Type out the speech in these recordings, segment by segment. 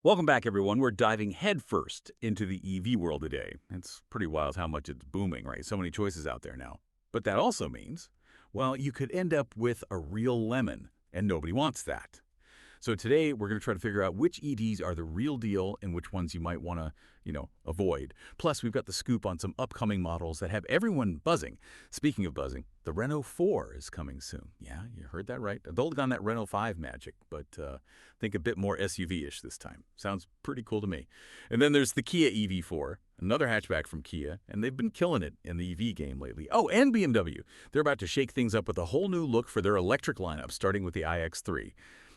Welcome back, everyone. We're diving headfirst into the EV world today. It's pretty wild how much it's booming, right? So many choices out there now. But that also means, well, you could end up with a real lemon, and nobody wants that. So today we're going to try to figure out which EVs are the real deal and which ones you might want to, avoid. Plus, we've got the scoop on some upcoming models that have everyone buzzing. Speaking of buzzing, the Renault 4 is coming soon. Yeah, you heard that right. They'll on that Renault 5 magic, but think a bit more SUV-ish this time. Sounds pretty cool to me. And then there's the Kia EV4, another hatchback from Kia, and they've been killing it in the EV game lately. Oh, and BMW. They're about to shake things up with a whole new look for their electric lineup, starting with the iX3.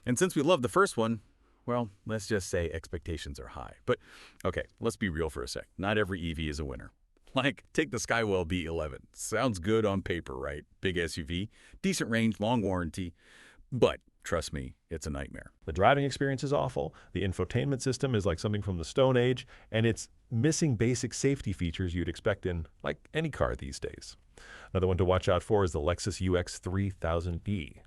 And since we love the first one, well, let's just say expectations are high. But okay, let's be real for a sec. Not every EV is a winner. Like, take the Skywell BE11. Sounds good on paper, right? Big SUV, decent range, long warranty. But trust me, it's a nightmare. The driving experience is awful. The infotainment system is like something from the Stone Age, and it's missing basic safety features you'd expect in like any car these days. Another one to watch out for is the Lexus UX 3000D.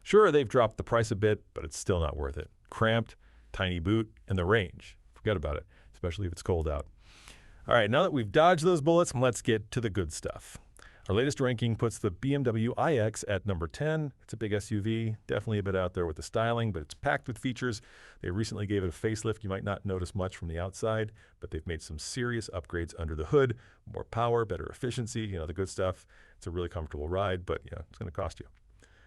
Sure, they've dropped the price a bit, but it's still not worth it. Cramped, tiny boot, and the range. Forget about it, especially if it's cold out. All right, now that we've dodged those bullets, let's get to the good stuff. Our latest ranking puts the BMW iX at number 10. It's a big SUV, definitely a bit out there with the styling, but it's packed with features. They recently gave it a facelift. You might not notice much from the outside, but they've made some serious upgrades under the hood. More power, better efficiency, the good stuff. It's a really comfortable ride, but it's going to cost you.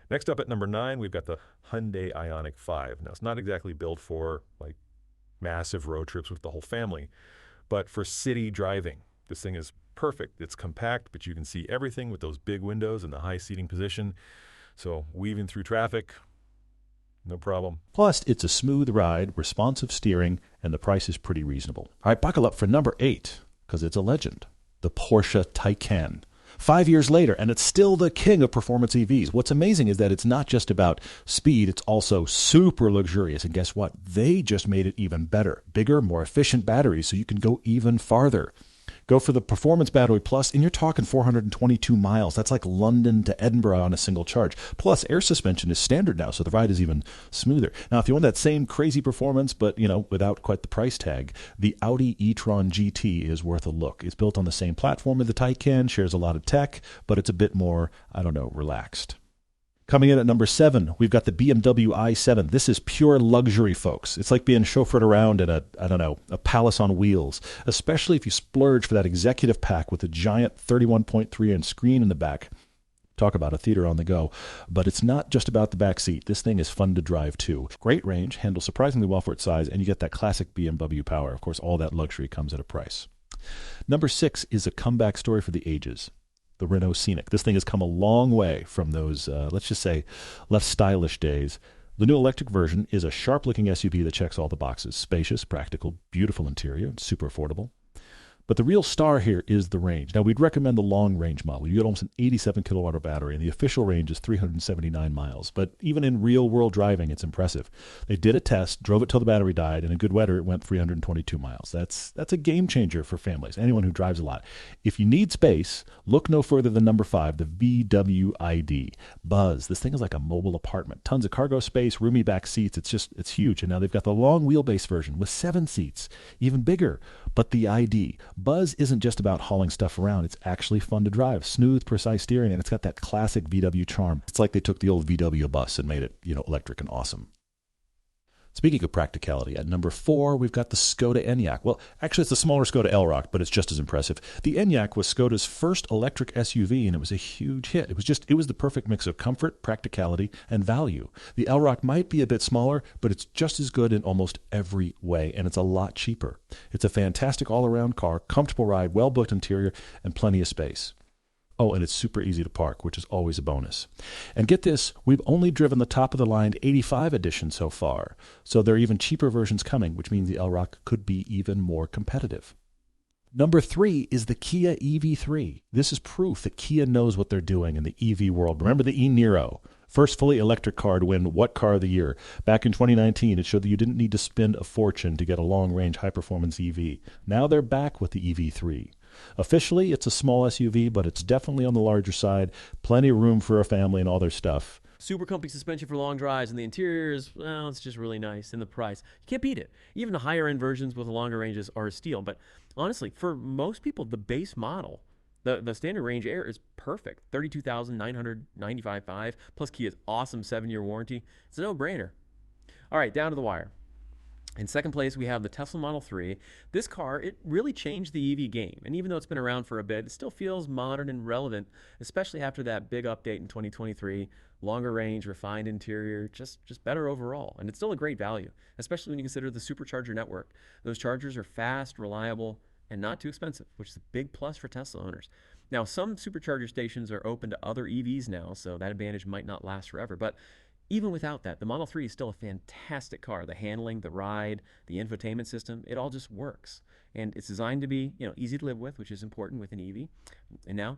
Next up at number 9, we've got the Hyundai Ioniq 5. Now, it's not exactly built for like massive road trips with the whole family, but for city driving, this thing is perfect. It's compact, but you can see everything with those big windows and the high seating position. So weaving through traffic, no problem. Plus, it's a smooth ride, responsive steering, and the price is pretty reasonable. All right, buckle up for number 8, because it's a legend, the Porsche Taycan. 5 years later, and it's still the king of performance EVs. What's amazing is that it's not just about speed, it's also super luxurious. And guess what? They just made it even better. Bigger, more efficient batteries, so you can go even farther. Go for the Performance Battery Plus, and you're talking 422 miles. That's like London to Edinburgh on a single charge. Plus, air suspension is standard now, so the ride is even smoother. Now, if you want that same crazy performance, but without quite the price tag, the Audi e-tron GT is worth a look. It's built on the same platform as the Taycan, shares a lot of tech, but it's a bit more, relaxed. Coming in at number 7, we've got the BMW i7. This is pure luxury, folks. It's like being chauffeured around in a palace on wheels, especially if you splurge for that executive pack with a giant 31.3-inch screen in the back. Talk about a theater on the go. But it's not just about the back seat. This thing is fun to drive, too. Great range, handles surprisingly well for its size, and you get that classic BMW power. Of course, all that luxury comes at a price. Number 6 is a comeback story for the ages. The Renault Scenic. This thing has come a long way from those, let's just say, less stylish days. The new electric version is a sharp-looking SUV that checks all the boxes. Spacious, practical, beautiful interior, super affordable. But the real star here is the range. Now, we'd recommend the long-range model. You get almost an 87-kilowatt battery, and the official range is 379 miles. But even in real-world driving, it's impressive. They did a test, drove it till the battery died, and in good weather, it went 322 miles. That's a game changer for families, anyone who drives a lot. If you need space, look no further than number 5, the VW ID. Buzz. This thing is like a mobile apartment. Tons of cargo space, roomy back seats. It's huge. And now they've got the long wheelbase version with 7 seats, even bigger. But the ID. Buzz isn't just about hauling stuff around. It's actually fun to drive. Smooth, precise steering, and it's got that classic VW charm. It's like they took the old VW bus and made it, electric and awesome. Speaking of practicality, at number 4, we've got the Skoda Enyaq. Well, actually, it's the smaller Skoda Elroq, but it's just as impressive. The Enyaq was Skoda's first electric SUV, and it was a huge hit. It was the perfect mix of comfort, practicality, and value. The Elroq might be a bit smaller, but it's just as good in almost every way, and it's a lot cheaper. It's a fantastic all-around car, comfortable ride, well-built interior, and plenty of space. Oh, and it's super easy to park, which is always a bonus. And get this, we've only driven the top-of-the-line 85 edition so far, so there are even cheaper versions coming, which means the Elroq could be even more competitive. Number 3 is the Kia EV3. This is proof that Kia knows what they're doing in the EV world. Remember the e-Niro? First fully electric car to win What Car of the Year. Back in 2019, it showed that you didn't need to spend a fortune to get a long-range, high-performance EV. Now they're back with the EV3. Officially, it's a small SUV, but it's definitely on the larger side. Plenty of room for a family and all their stuff. super comfy suspension for long drives, and the interior is, well, it's just really nice. And the price, you can't beat it. Even the higher end versions with the longer ranges are a steal. But honestly, for most people, the base model, the standard range Air is perfect. 32,995.5 plus Kia's awesome 7-year warranty. It's a no-brainer. All right, down to the wire. In second place, we have the Tesla Model 3. This car, it really changed the EV game. And even though it's been around for a bit, it still feels modern and relevant, especially after that big update in 2023. Longer range, refined interior, just better overall. And it's still a great value, especially when you consider the supercharger network. Those chargers are fast, reliable, and not too expensive, which is a big plus for Tesla owners. Now, some supercharger stations are open to other EVs now, so that advantage might not last forever. But even without that, the Model 3 is still a fantastic car. The handling, the ride, the infotainment system, it all just works. And it's designed to be, easy to live with, which is important with an EV. And now,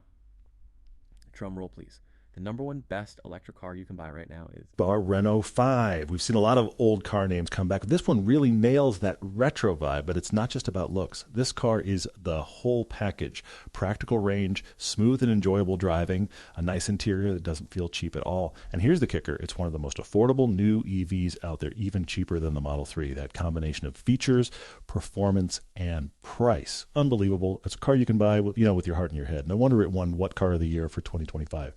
drum roll, please. The #1 best electric car you can buy right now is Our Renault 5. We've seen a lot of old car names come back. This one really nails that retro vibe, but it's not just about looks. This car is the whole package. Practical range, smooth and enjoyable driving, a nice interior that doesn't feel cheap at all. And here's the kicker. It's one of the most affordable new EVs out there, even cheaper than the Model 3. That combination of features, performance, and price. Unbelievable. It's a car you can buy with your heart in your head. No wonder it won What Car of the Year for 2025.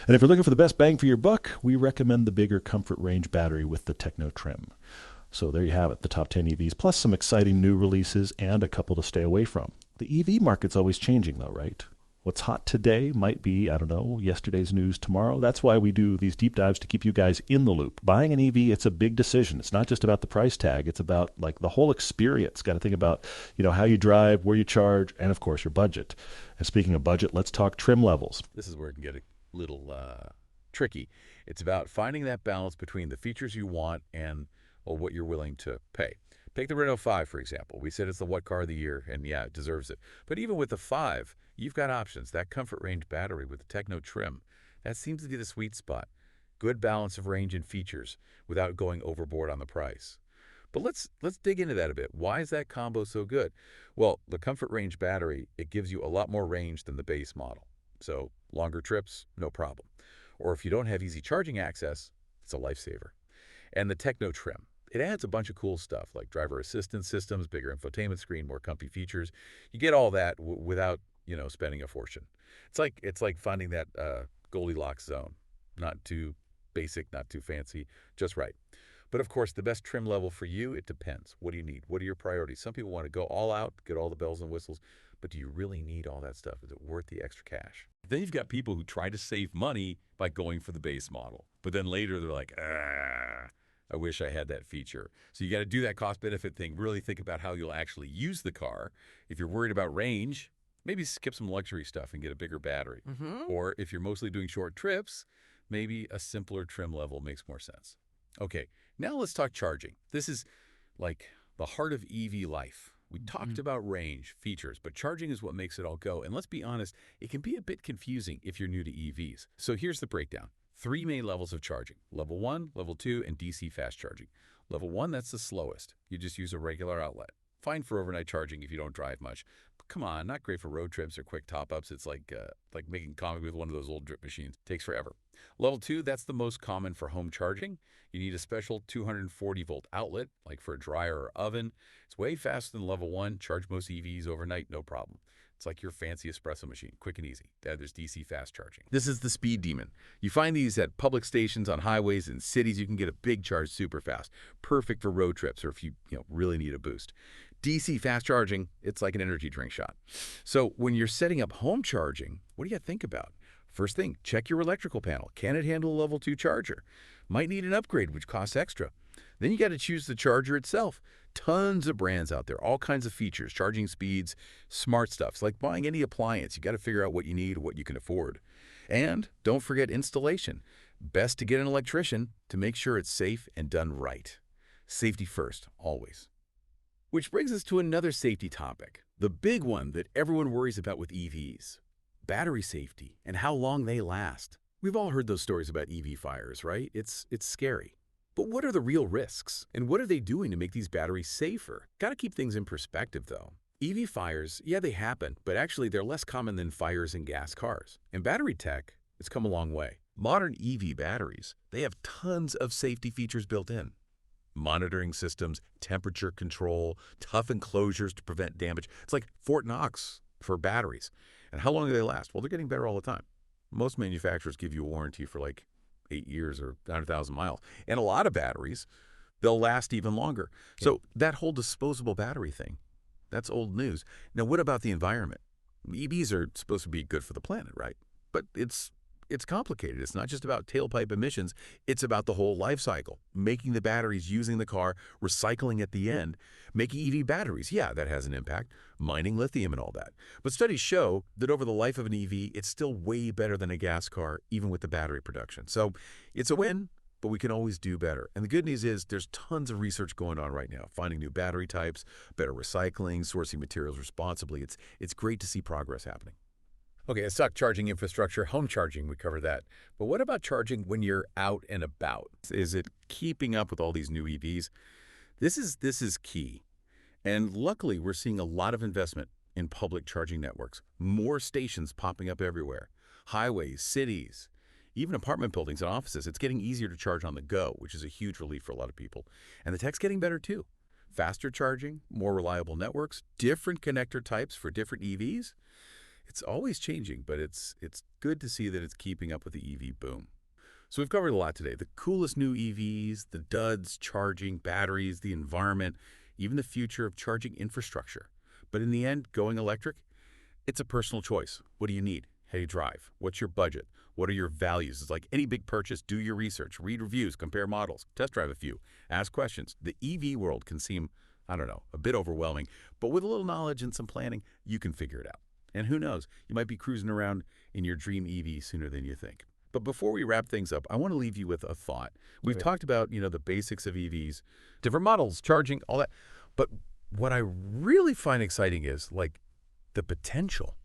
And if you're looking for the best bang for your buck, we recommend the bigger Comfort Range battery with the Techno trim. So there you have it, the top 10 EVs, plus some exciting new releases and a couple to stay away from. The EV market's always changing though, right? What's hot today might be, yesterday's news tomorrow. That's why we do these deep dives to keep you guys in the loop. Buying an EV, it's a big decision. It's not just about the price tag. It's about the whole experience. Got to think about, how you drive, where you charge, and of course your budget. And speaking of budget, let's talk trim levels. This is where it can get a little tricky. It's about finding that balance between the features you want and what you're willing to pay. Take the Renault 5, for example. We said it's the What Car of the Year, and yeah, it deserves it. But even with the 5, you've got options. That Comfort Range battery with the Techno trim, that seems to be the sweet spot. Good balance of range and features without going overboard on the price. But let's dig into that a bit. Why is that combo so good? Well, the Comfort Range battery, it gives you a lot more range than the base model. So longer trips, no problem. Or if you don't have easy charging access, it's a lifesaver. And the Techno trim, it adds a bunch of cool stuff like driver assistance systems, bigger infotainment screen, more comfy features. You get all that without, spending a fortune. It's like finding that Goldilocks zone. Not too basic, not too fancy, just right. But of course, the best trim level for you, it depends. What do you need? What are your priorities? Some people want to go all out, get all the bells and whistles. But do you really need all that stuff? Is it worth the extra cash? Then you've got people who try to save money by going for the base model. But then later they're like, I wish I had that feature. So you got to do that cost-benefit thing. Really think about how you'll actually use the car. If you're worried about range, maybe skip some luxury stuff and get a bigger battery. Or if you're mostly doing short trips, maybe a simpler trim level makes more sense. Okay, now let's talk charging. This is like the heart of EV life. We talked about range, features, but charging is what makes it all go. And let's be honest, it can be a bit confusing if you're new to EVs. So here's the breakdown. 3 main levels of charging. Level 1, Level 2, and DC fast charging. Level 1, that's the slowest. You just use a regular outlet. Fine for overnight charging if you don't drive much. But come on, not great for road trips or quick top-ups. It's like making coffee with one of those old drip machines. Takes forever. Level 2, that's the most common for home charging. You need a special 240-volt outlet, like for a dryer or oven. It's way faster than Level 1. Charge most EVs overnight, no problem. It's like your fancy espresso machine, quick and easy. There's DC fast charging. This is the speed demon. You find these at public stations, on highways, in cities. You can get a big charge super fast. Perfect for road trips or if you really need a boost. DC fast charging, it's like an energy drink shot. So when you're setting up home charging, what do you think about? First thing, check your electrical panel. Can it handle a Level 2 charger? Might need an upgrade, which costs extra. Then you got to choose the charger itself. Tons of brands out there, all kinds of features, charging speeds, smart stuff. It's like buying any appliance. You got to figure out what you need, what you can afford. And don't forget installation. Best to get an electrician to make sure it's safe and done right. Safety first, always. Which brings us to another safety topic, the big one that everyone worries about with EVs. Battery safety and how long they last. We've all heard those stories about EV fires, right? It's scary. But what are the real risks? And what are they doing to make these batteries safer? Gotta keep things in perspective, though. EV fires, yeah, they happen, but actually they're less common than fires in gas cars. In battery tech, it's come a long way. Modern EV batteries, they have tons of safety features built in. Monitoring systems, temperature control, tough enclosures to prevent damage. It's like Fort Knox for batteries. And how long do they last? Well, they're getting better all the time. Most manufacturers give you a warranty for like 8 years or 900,000 miles. And a lot of batteries, they'll last even longer. So that whole disposable battery thing, that's old news. Now, what about the environment? EVs are supposed to be good for the planet, right? But it's complicated. It's not just about tailpipe emissions. It's about the whole life cycle, making the batteries, using the car, recycling at the end, making EV batteries. Yeah, that has an impact, mining lithium and all that. But studies show that over the life of an EV, it's still way better than a gas car, even with the battery production. So it's a win, but we can always do better. And the good news is there's tons of research going on right now, finding new battery types, better recycling, sourcing materials responsibly. It's great to see progress happening. Okay, let's talk charging infrastructure, home charging, we covered that. But what about charging when you're out and about? Is it keeping up with all these new EVs? This is key. And luckily, we're seeing a lot of investment in public charging networks. More stations popping up everywhere. Highways, cities, even apartment buildings and offices. It's getting easier to charge on the go, which is a huge relief for a lot of people. And the tech's getting better too. Faster charging, more reliable networks, different connector types for different EVs. It's always changing, but it's good to see that it's keeping up with the EV boom. So we've covered a lot today. The coolest new EVs, the duds, charging, batteries, the environment, even the future of charging infrastructure. But in the end, going electric, it's a personal choice. What do you need? How do you drive? What's your budget? What are your values? It's like any big purchase, do your research, read reviews, compare models, test drive a few, ask questions. The EV world can seem, I don't know, a bit overwhelming, but with a little knowledge and some planning, you can figure it out. And who knows, you might be cruising around in your dream EV sooner than you think. But before we wrap things up, I want to leave you with a thought. We've talked about, the basics of EVs, different models, charging, all that. But what I really find exciting is like the potential.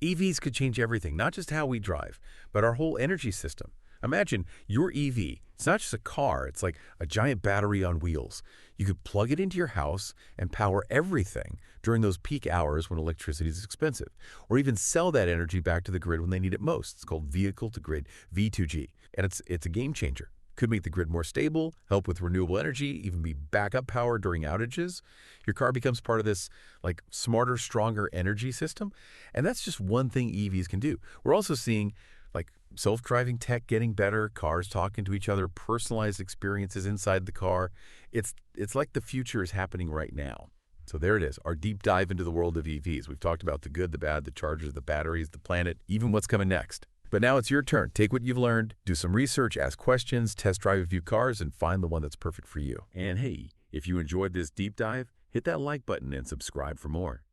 EVs could change everything, not just how we drive, but our whole energy system. Imagine your EV. It's not just a car. It's like a giant battery on wheels. You could plug it into your house and power everything during those peak hours when electricity is expensive, or even sell that energy back to the grid when they need it most. It's called vehicle-to-grid, V2G, and it's a game changer. Could make the grid more stable, help with renewable energy, even be backup power during outages. Your car becomes part of this like smarter, stronger energy system, and that's just one thing EVs can do. We're also seeing like self-driving tech getting better, cars talking to each other, personalized experiences inside the car. It's like the future is happening right now. So there it is, our deep dive into the world of EVs. We've talked about the good, the bad, the chargers, the batteries, the planet, even what's coming next. But now it's your turn. Take what you've learned, do some research, ask questions, test drive a few cars, and find the one that's perfect for you. And hey, if you enjoyed this deep dive, hit that like button and subscribe for more.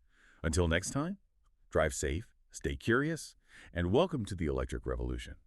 Until next time, drive safe, stay curious, and welcome to the electric revolution.